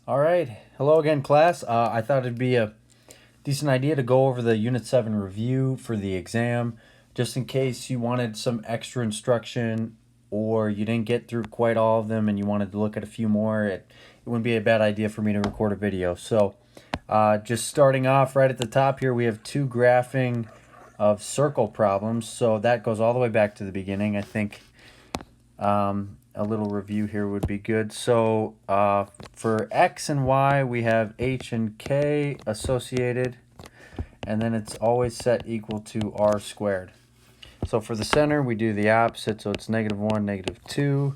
All right. Hello again, class. I thought it'd be a decent idea to go over the Unit 7 review for the exam, just in case you wanted some extra instruction or you didn't get through quite all of them and you wanted to look at a few more. It wouldn't be a bad idea for me to record a video. So, just starting off right at the top here, we have two graphing of circle problems. So that goes all the way back to the beginning. I think a little review here would be good. So for x and y, we have h and k associated, and then it's always set equal to r squared. So for the center, we do the opposite, so it's -1, -2.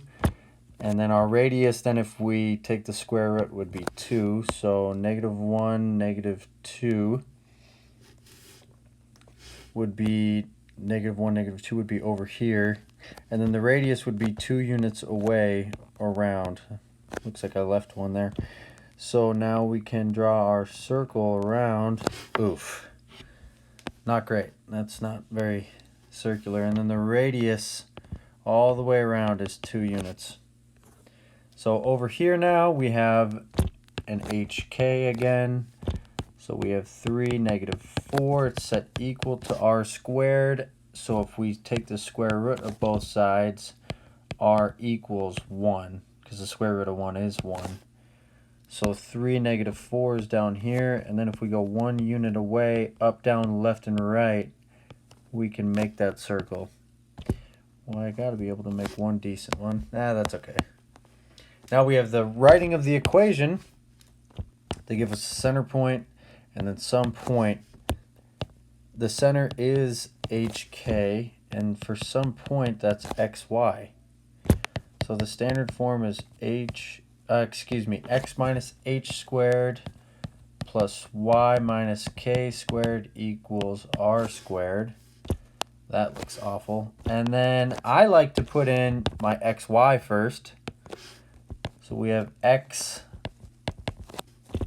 And then our radius, then if we take the square root, would be 2. So -1, -2 would be -1, -2 would be over here. And then the radius would be 2 units away around. Looks like I left one there. So now we can draw our circle around. Oof. Not great. That's not very circular. And then the radius all the way around is 2 units. So over here now we have an HK again. So we have 3, -4. It's set equal to r squared. So if we take the square root of both sides, r equals 1, because the square root of 1 is 1. So 3, -4 is down here, and then if we go 1 unit away, up, down, left, and right, we can make that circle. Well, I gotta be able to make one decent one. That's okay. Now we have the writing of the equation. They give us a center point, and then some point. The center is HK, and for some point that's XY. So the standard form is x minus h squared plus y minus k squared equals r squared. That looks awful. And then I like to put in my xy first. So we have x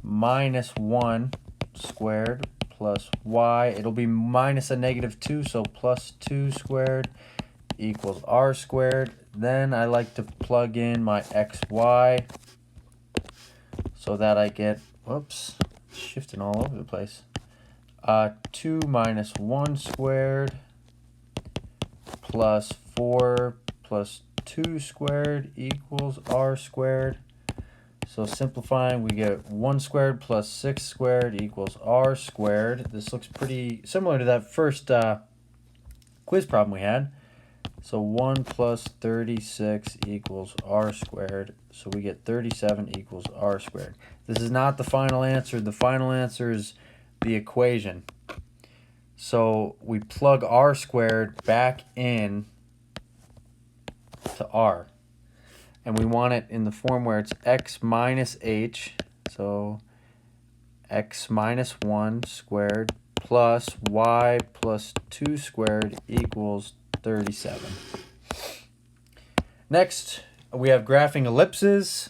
minus 1 squared plus y. It'll be minus a -2, so plus 2 squared equals r squared. Then I like to plug in my xy so that I get, whoops, shifting all over the place. 2 minus 1 squared plus 4 plus 2 squared equals r squared. So simplifying, we get 1 squared plus 6 squared equals r squared. This looks pretty similar to that first quiz problem we had. So 1 plus 36 equals r squared. So we get 37 equals r squared. This is not the final answer. The final answer is the equation. So we plug r squared back in to r. And we want it in the form where it's x minus h, so x minus 1 squared plus y plus 2 squared equals 37. Next, we have graphing ellipses.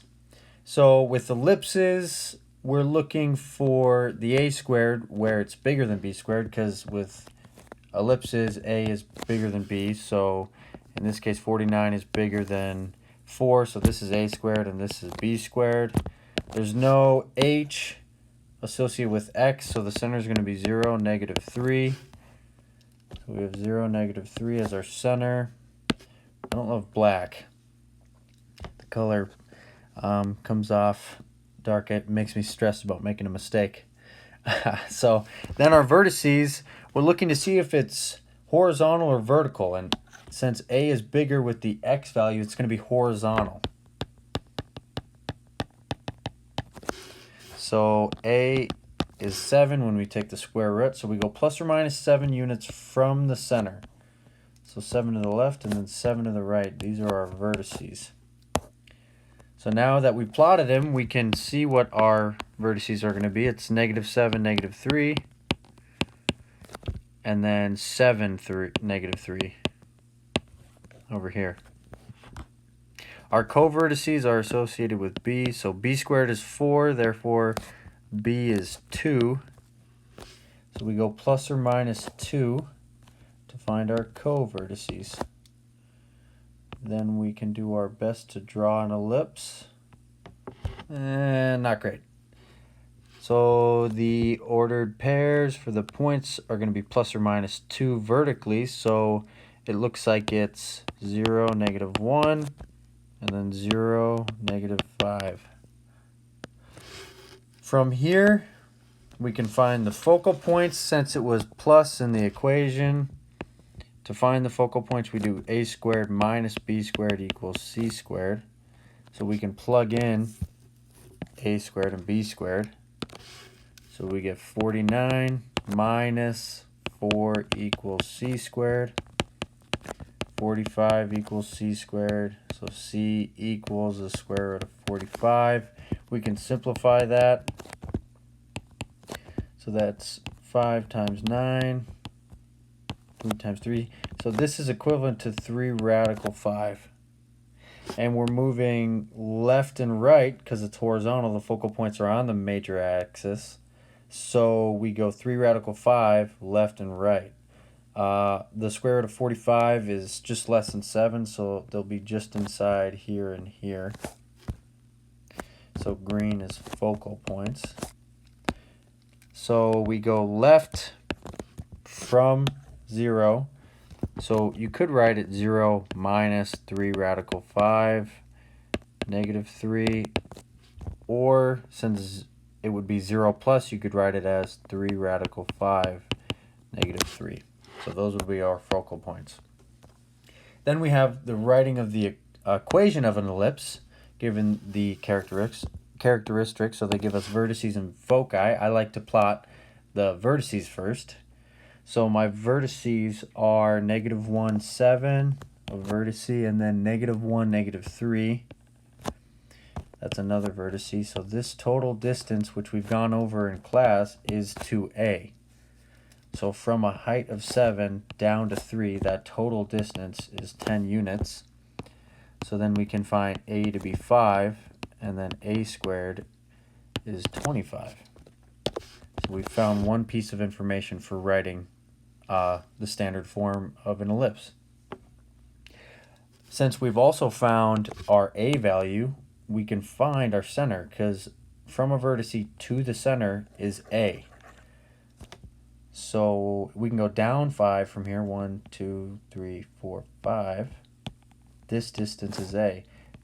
So with ellipses, we're looking for the a squared where it's bigger than b squared, because with ellipses, a is bigger than b. So in this case, 49 is bigger than 4, so this is a squared and this is b squared. There's no h associated with x, so the center is going to be 0, -3. So we have 0, -3 as our center. I don't love black. The color comes off dark. It makes me stressed about making a mistake. So then our vertices, we're looking to see if it's horizontal or vertical, and since a is bigger with the x value, it's going to be horizontal. So a is 7 when we take the square root, so we go plus or minus 7 units from the center. So 7 to the left and then 7 to the right. These are our vertices. So now that we plotted them, we can see what our vertices are going to be. It's -7, -3, and then 7 through -3 over here. Our covertices are associated with b, so b squared is 4, therefore b is 2. So we go plus or minus 2 to find our covertices. Then we can do our best to draw an ellipse. Not great. So the ordered pairs for the points are going to be plus or minus 2 vertically. So it looks like it's 0, -1, and then 0, -5. From here, we can find the focal points since it was plus in the equation. To find the focal points, we do a squared minus b squared equals c squared. So we can plug in a squared and b squared. So we get 49 minus 4 equals c squared. 45 equals c squared. So c equals the square root of 45. We can simplify that. So that's 5 times 9. 3 times 3. So this is equivalent to 3 radical 5. And we're moving left and right because it's horizontal. The focal points are on the major axis. So we go 3 radical 5 left and right. The square root of 45 is just less than 7, so they'll be just inside here and here. So green is focal points. So we go left from 0. So you could write it 0 minus 3 radical 5, -3, or since it would be 0 plus, you could write it as 3 radical 5, -3. So those would be our focal points. Then we have the writing of the equation of an ellipse, given the characteristics. So they give us vertices and foci. I like to plot the vertices first. So my vertices are -1, 7, a vertice, and then -1, -3. That's another vertice. So this total distance, which we've gone over in class, is 2a. So from a height of 7 down to 3, that total distance is 10 units. So then we can find a to be 5, and then a squared is 25. So we found one piece of information for writing the standard form of an ellipse. Since we've also found our a value, we can find our center, because from a vertice to the center is a. So we can go down 5 from here. 1, 2, 3, 4, 5. This distance is a.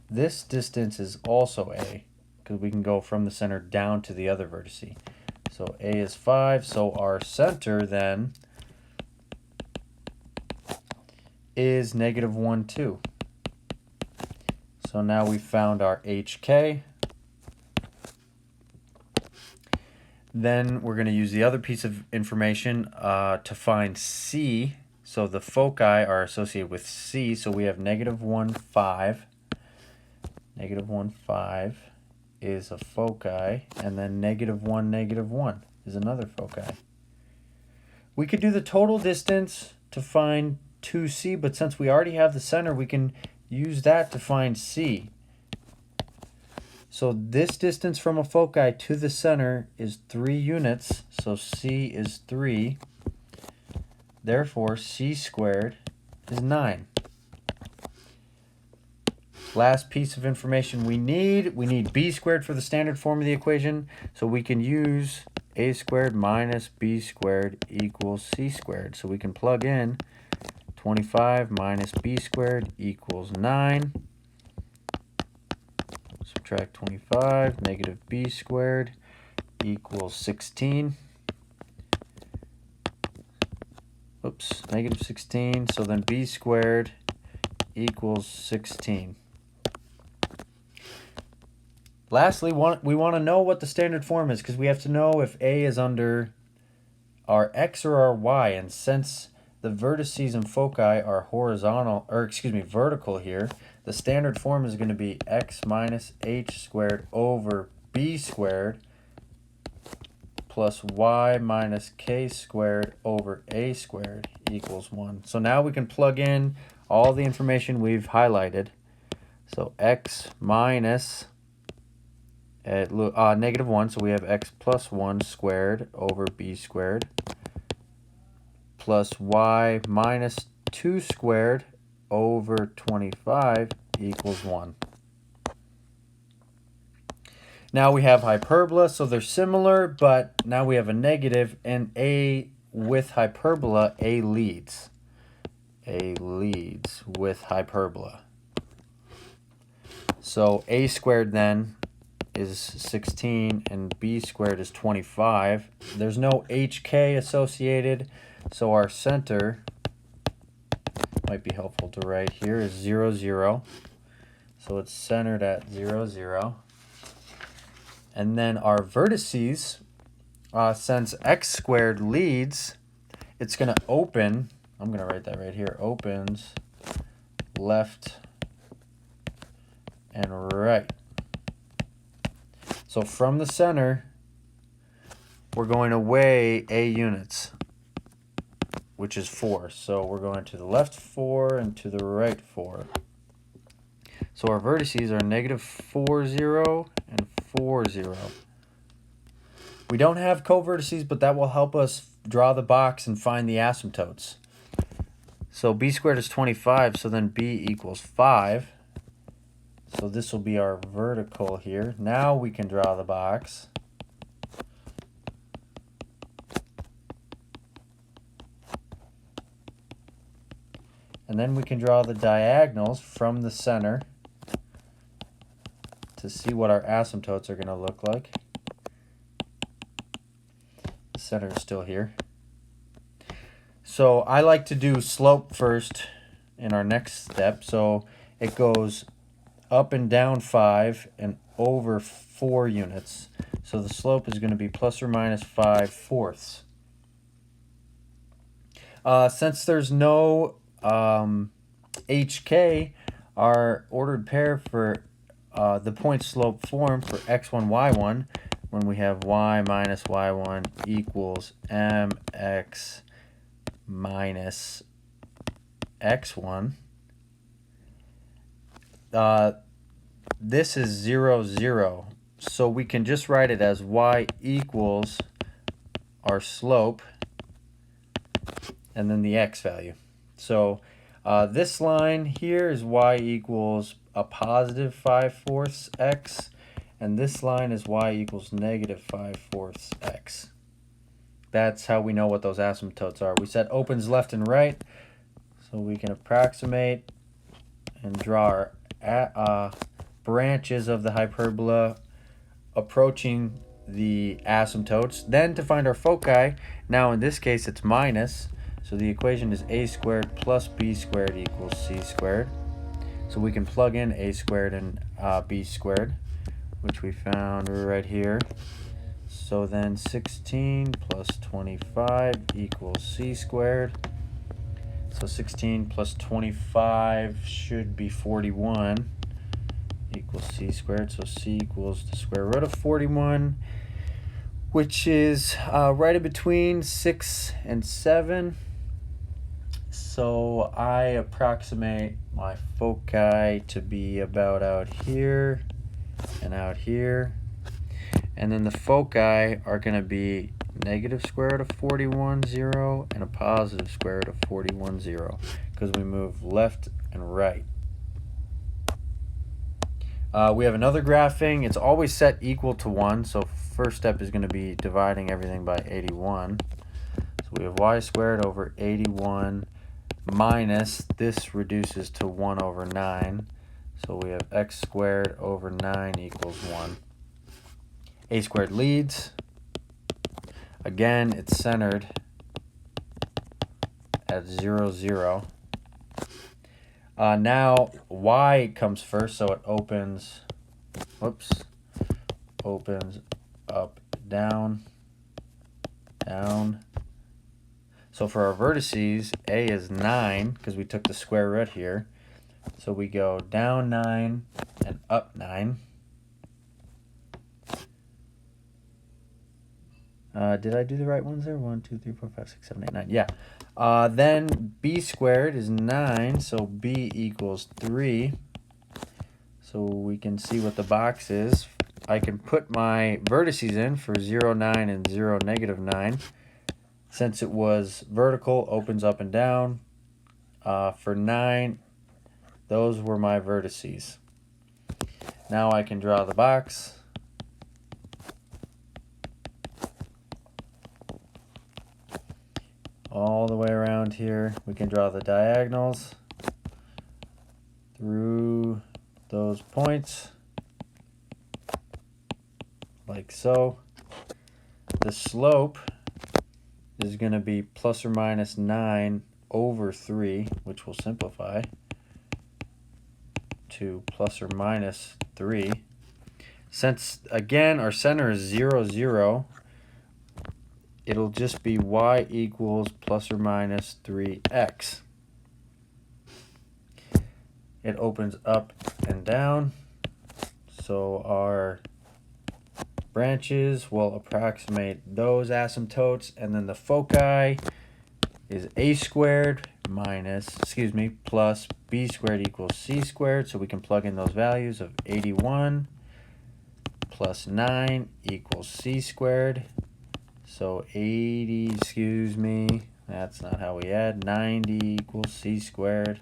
This distance is also a, because we can go from the center down to the other vertice. So a is 5. So our center then is -1, 2. So now we found our HK. Then we're going to use the other piece of information to find C. So the foci are associated with C. So we have -1, 5. -1, 5 is a foci. And then -1, -1 is another foci. We could do the total distance to find 2C, but since we already have the center, we can use that to find C. So this distance from a foci to the center is 3 units, so C is 3. Therefore, C squared is 9. Last piece of information we need B squared for the standard form of the equation, so we can use a squared minus b squared equals c squared. So we can plug in 25 minus b squared equals 9. Subtract 25, -b squared equals 16. Oops, -16. So then b squared equals 16. Lastly, we want to know what the standard form is, because we have to know if a is under our x or our y. And since the vertices and foci are vertical here, the standard form is going to be x minus h squared over b squared plus y minus k squared over a squared equals 1. So now we can plug in all the information we've highlighted. So x minus -1, so we have x plus 1 squared over b squared plus y minus 2 squared over 25 equals 1. Now we have hyperbola, so they're similar, but now we have a negative, and A with hyperbola, A leads. A leads with hyperbola. So A squared then is 16 and B squared is 25. There's no HK associated, so our center might be helpful to write here is 0, 0. So it's centered at 0, 0. And then our vertices, since x squared leads, it's going to open, I'm going to write that right here, opens left and right. So from the center, we're going away A units, which is 4. So we're going to the left 4 and to the right 4. So our vertices are negative 4, 0 and 4, 0. We don't have covertices, but that will help us draw the box and find the asymptotes. So B squared is 25, so then B equals 5. So this will be our vertical here. Now we can draw the box. And then we can draw the diagonals from the center to see what our asymptotes are going to look like. The center is still here. So I like to do slope first in our next step. So it goes up and down 5 and over 4 units. So the slope is going to be plus or minus 5 fourths. Since there's no HK, our ordered pair for the point slope form for x1, y1, when we have y minus y1 equals mx minus x1, this is 0, 0. So we can just write it as y equals our slope and then the x value. So this line here is y equals a positive 5 fourths x, and this line is y equals negative 5 fourths x. That's how we know what those asymptotes are. We said opens left and right, so we can approximate and draw our branches of the hyperbola approaching the asymptotes. Then to find our foci, now in this case it's minus, so the equation is a squared plus b squared equals c squared. So we can plug in a squared and b squared, which we found right here. So then 16 plus 25 equals c squared. So 16 plus 25 should be 41 equals c squared. So c equals the square root of 41, which is right in between 6 and 7. So I approximate my foci to be about out here and out here. And then the foci are going to be negative square root of 41, 0, and a positive square root of 41, 0, because we move left and right. We have another graphing. It's always set equal to 1, so first step is going to be dividing everything by 81. So we have y squared over 81 minus, this reduces to 1 over 9. So we have x squared over 9 equals 1. A squared leads. Again, it's centered at 0, 0. Now y comes first, so it opens, opens up, down, down. So for our vertices, a is 9, because we took the square root here. So we go down 9 and up 9. Did I do the right ones there? 1, 2, 3, 4, 5, 6, 7, 8, 9. Yeah. Then b squared is 9, so b equals 3. So we can see what the box is. I can put my vertices in for 0, 9, and 0, negative 9. Since it was vertical, opens up and down. For 9, those were my vertices. Now I can draw the box. all the way around here. We can draw the diagonals through those points, like so. The slope is going to be plus or minus 9 over 3, which will simplify to plus or minus 3. Since, again, our center is 0, 0, it'll just be y equals plus or minus 3x. It opens up and down, so our branches will approximate those asymptotes, and then the foci is a squared plus b squared equals c squared, so we can plug in those values of 81 plus 9 equals c squared. So 80, that's not how we add, 90 equals c squared.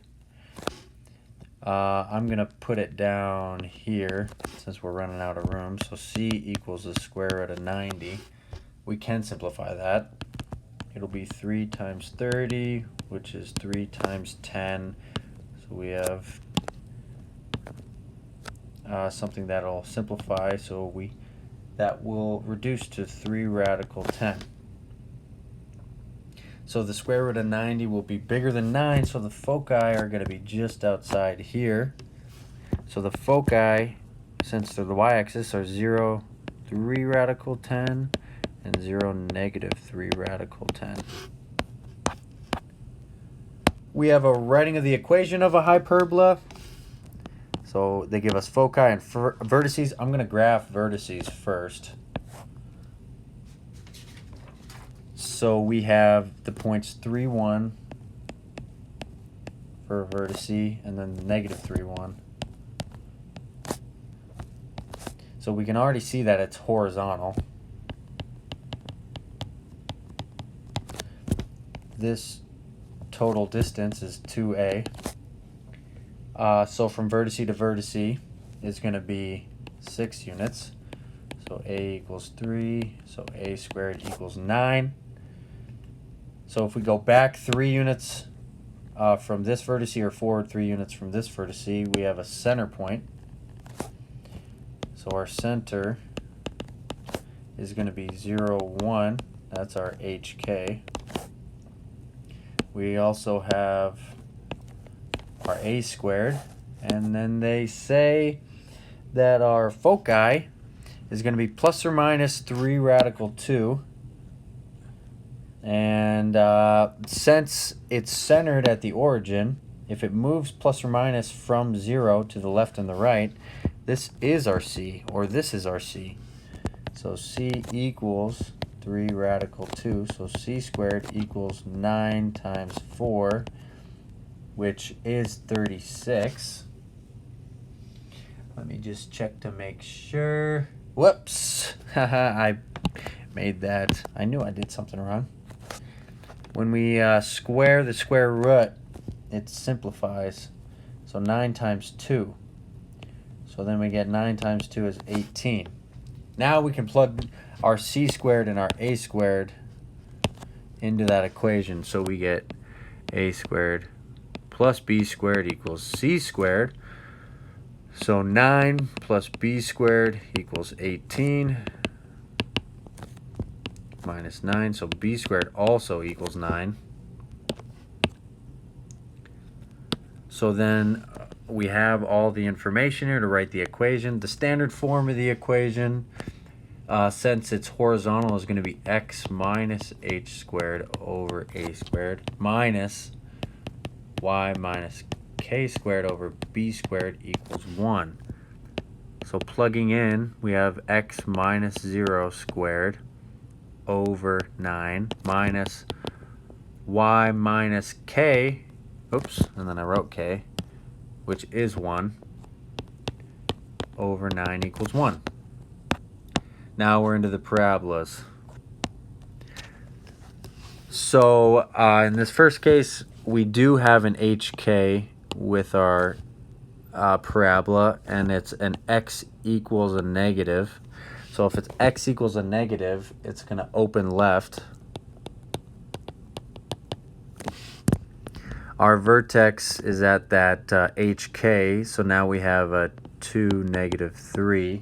I'm going to put it down here since we're running out of room. So c equals the square root of 90. We can simplify that. It'll be 3 times 30, which is 3 times 10. So we have something that'll simplify. So that will reduce to 3 radical 10. So the square root of 90 will be bigger than 9, so the foci are going to be just outside here. So the foci, since they're the y-axis, are 0, 3 radical 10, and 0, negative 3 radical 10. We have a writing of the equation of a hyperbola. So they give us foci and vertices. I'm going to graph vertices first. So we have the points 3, 1 for a vertice, and then negative 3, 1. So we can already see that it's horizontal. This total distance is 2a. So from vertice to vertice is going to be 6 units. So a equals 3, so a squared equals 9. So if we go back 3 units from this vertice, or forward 3 units from this vertice, we have a center point. So our center is going to be 0, 1. That's our HK. We also have our a squared. And then they say that our foci is going to be plus or minus 3 radical 2. And since it's centered at the origin, if it moves plus or minus from 0 to the left and the right, this is our C, or this is our C. So C equals 3 radical 2, so C squared equals 9 times 4, which is 36. Let me just check to make sure. Whoops! I made that. I knew I did something wrong. When we square the square root, it simplifies. So 9 times 2. So then we get 9 times 2 is 18. Now we can plug our c squared and our a squared into that equation. So we get a squared plus b squared equals c squared. So 9 plus b squared equals 18. Minus 9, so b squared also equals 9. So then we have all the information here to write the equation. The standard form of the equation, since it's horizontal, is going to be x minus h squared over a squared minus y minus k squared over b squared equals 1. So plugging in, we have x minus 0 squared over 9 minus y minus k, and then I wrote k, which is 1, over 9 equals 1. Now we're into the parabolas. So in this first case, we do have an HK with our parabola, and it's an x equals a negative. So if it's x equals a negative, it's going to open left. Our vertex is at that HK, so now we have a 2, -3.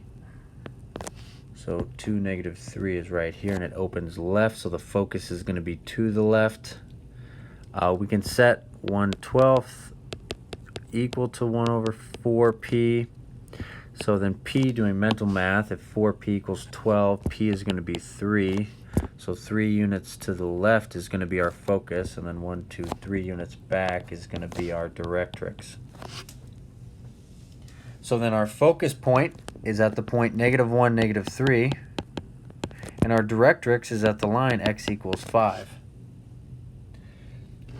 So 2, -3 is right here, and it opens left, so the focus is going to be to the left. We can set 1/12 equal to 1/4p. So then p, doing mental math, if 4p equals 12, p is going to be 3. So 3 units to the left is going to be our focus, and then 1, 2, 3 units back is going to be our directrix. So then our focus point is at the point -1, -3, and our directrix is at the line x equals 5.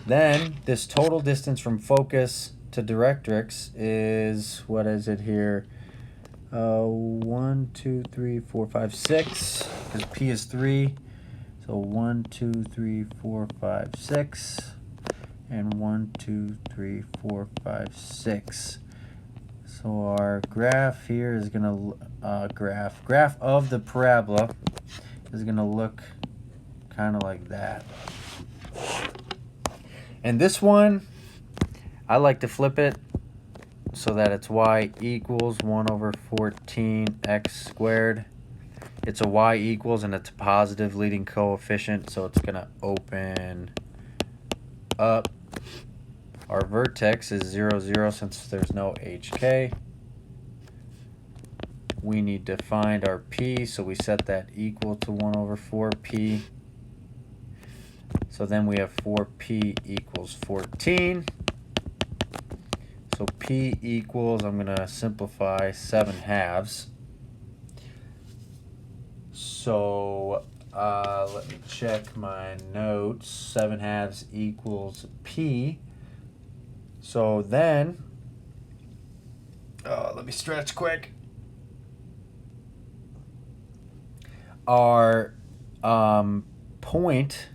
Then this total distance from focus to directrix is, what is it here? 1, 2, 3, 4, 5, 6, because p is 3. So 1, 2, 3, 4, 5, 6, and 1, 2, 3, 4, 5, 6. So our graph here is gonna graph of the parabola is gonna look kind of like that. And this one, I like to flip it so that it's y equals 1/14 x squared. It's a y equals, and it's a positive leading coefficient, so it's going to open up. Our vertex is 0, 0 since there's no HK. We need to find our p, so we set that equal to 1/4p. So then we have 4p equals 14. So p equals, I'm going to simplify, 7/2. So let me check my notes. 7/2 equals p. So then, let me stretch quick. Our point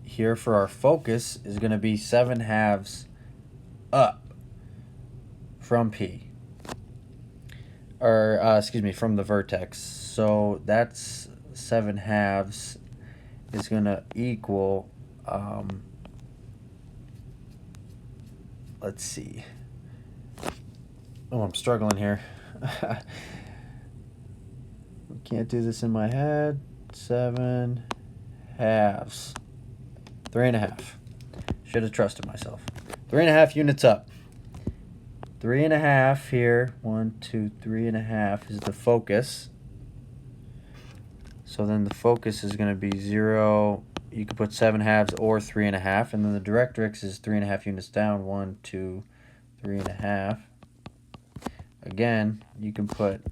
here for our focus is going to be 7/2 up from p. Or, excuse me, from the vertex. So that's 7/2 is going to equal, let's see. Oh, I'm struggling here. Can't do this in my head. 7/2. 3.5. Should have trusted myself. 3.5 units up. 3.5 here. 1, 2, 3.5 is the focus. So then the focus is going to be 0. You can put 7/2 or 3.5, and then the directrix is 3.5 units down. 1, 2, 3.5. Again, you can put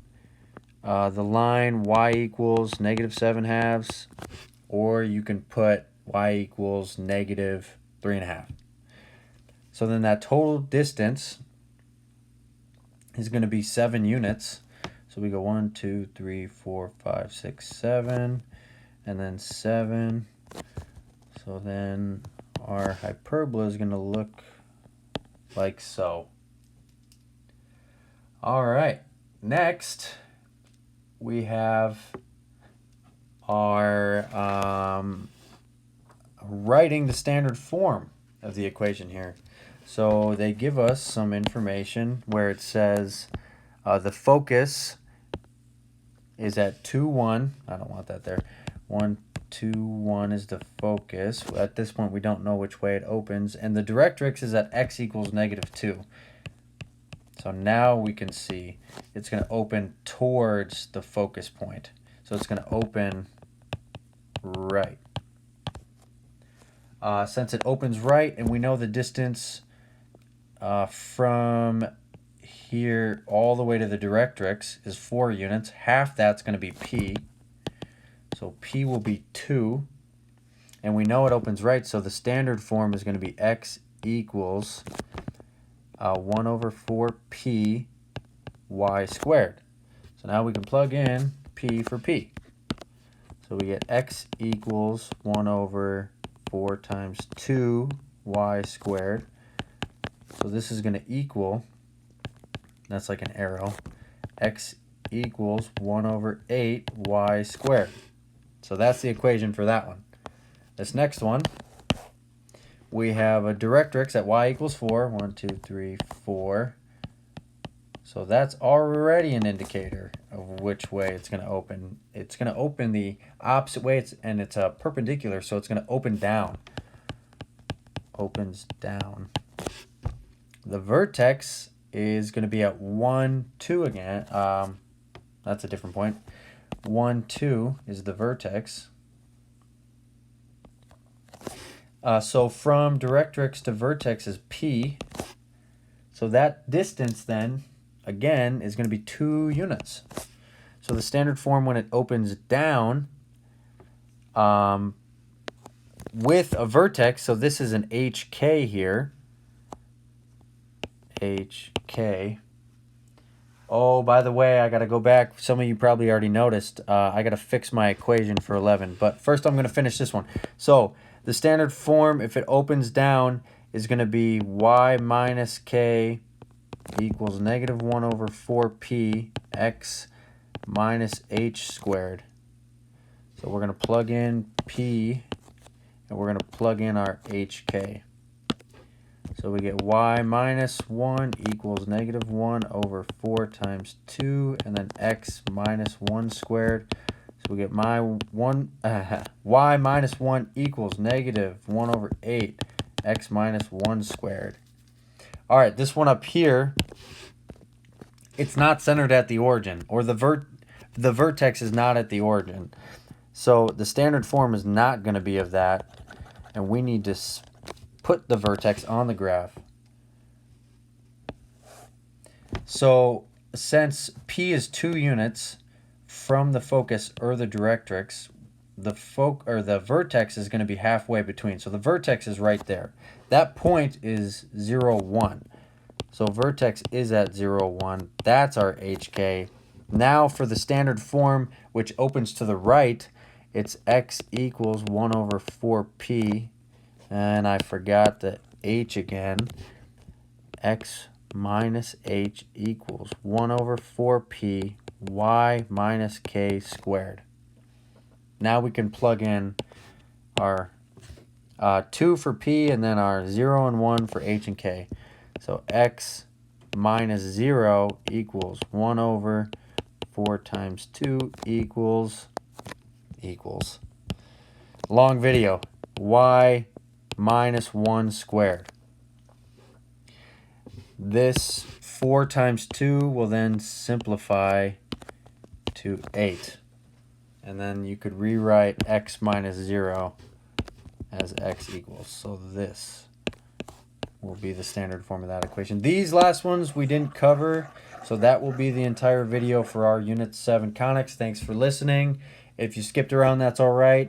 the line y equals -7/2, or you can put y equals -3.5. So then that total distance is going to be 7 units. So we go 1, 2, 3, 4, 5, 6, 7, and then 7. So then our hyperbola is going to look like so. All right, next we have our writing the standard form of the equation here. So they give us some information where it says the focus is at 2, 1. I don't want that there. 1, 2, 1 is the focus. At this point, we don't know which way it opens. And the directrix is at x equals -2. So now we can see it's going to open towards the focus point. So it's going to open right. Since it opens right, and we know the distance from here all the way to the directrix is 4 units. Half that's going to be p. So p will be 2. And we know it opens right, so the standard form is going to be x equals 1/4p y squared. So now we can plug in p for p. So we get x equals 1/4 times 2 y squared. So this is going to equal, that's like an arrow, x equals 1/8 y squared. So that's the equation for that one. This next one, we have a directrix at y equals 4. 1, 2, 3, 4. So that's already an indicator of which way it's going to open. It's going to open the opposite way, and it's perpendicular, so it's going to open down. Opens down. The vertex is going to be at 1, 2 again. That's a different point. 1, 2 is the vertex. So from directrix to vertex is P. So that distance then, again, is going to be 2 units. So the standard form when it opens down with a vertex, so this is an HK here. HK. Oh, by the way, I got to go back. Some of you probably already noticed. I got to fix my equation for 11. But first I'm going to finish this one. So the standard form, if it opens down, is going to be y minus k equals negative 1 over 4p x minus h squared. So we're going to plug in p, and we're going to plug in our hk. So we get y minus 1 equals negative 1 over 4 times 2, and then x minus 1 squared. So we get y minus 1 equals negative 1 over 8, x minus 1 squared. All right, this one up here, it's not centered at the origin, or the vertex is not at the origin. So the standard form is not going to be of that, and we need to put the vertex on the graph. So since P is 2 units from the focus or the directrix, the vertex is going to be halfway between. So the vertex is right there. That point is 0, 1. So vertex is at 0, 1. That's our HK. Now for the standard form, which opens to the right, it's x equals 1 over 4p. And I forgot the h again. X minus h equals 1 over 4p y minus k squared. Now we can plug in our 2 for p and then our 0 and 1 for h and k. So x minus 0 equals 1 over 4 times 2 equals long video, y minus 1 squared. This 4 times 2 will then simplify to 8. And then you could rewrite x minus 0 as x equals. So this will be the standard form of that equation. These last ones we didn't cover, so that will be the entire video for our Unit 7 Conics. Thanks for listening. If you skipped around, that's all right.